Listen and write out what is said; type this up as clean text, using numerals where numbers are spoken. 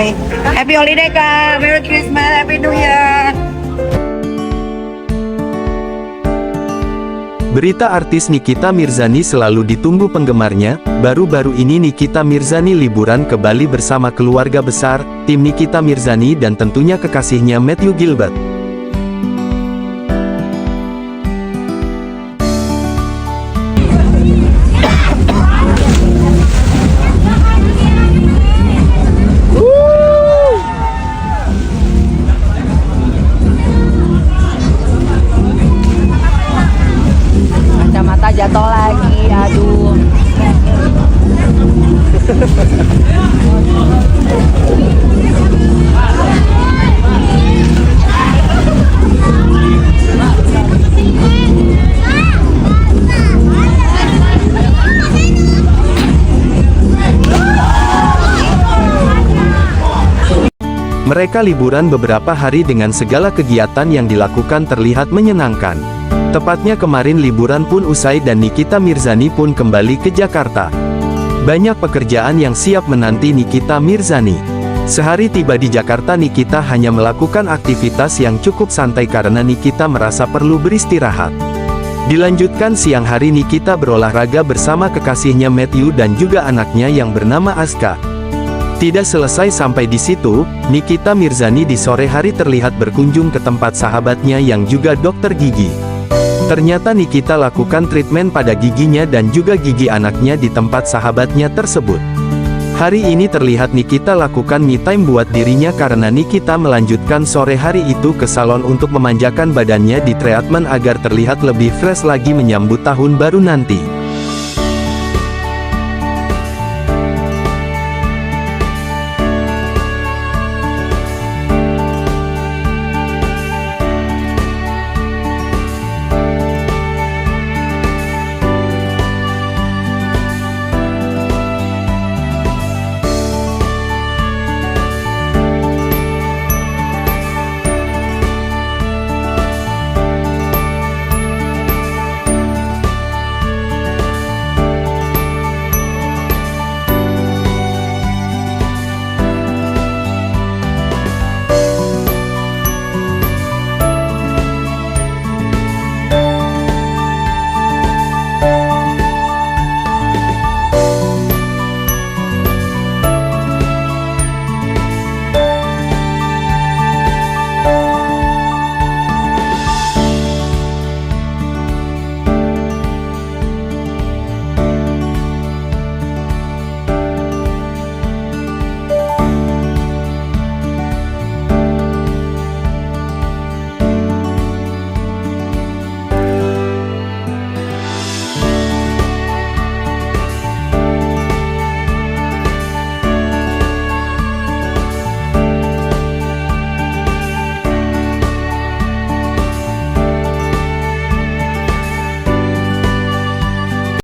bye. Happy holiday Kak, Merry Christmas, Happy New Year. Berita artis Nikita Mirzani selalu ditunggu penggemarnya. Baru-baru ini Nikita Mirzani liburan ke Bali bersama keluarga besar, tim Nikita Mirzani dan tentunya kekasihnya Matthew Gilbert. Kacamata jatuh lagi, aduh. Mereka liburan beberapa hari dengan segala kegiatan yang dilakukan terlihat menyenangkan. Tepatnya kemarin liburan pun usai dan Nikita Mirzani pun kembali ke Jakarta. Banyak pekerjaan yang siap menanti Nikita Mirzani. Sehari tiba di Jakarta, Nikita hanya melakukan aktivitas yang cukup santai karena Nikita merasa perlu beristirahat. Dilanjutkan siang hari, Nikita berolahraga bersama kekasihnya Matthew dan juga anaknya yang bernama Aska. Tidak selesai sampai di situ, Nikita Mirzani di sore hari terlihat berkunjung ke tempat sahabatnya yang juga dokter gigi. Ternyata Nikita lakukan treatment pada giginya dan juga gigi anaknya di tempat sahabatnya tersebut. Hari ini terlihat Nikita lakukan me time buat dirinya karena Nikita melanjutkan sore hari itu ke salon untuk memanjakan badannya di treatment agar terlihat lebih fresh lagi menyambut tahun baru nanti.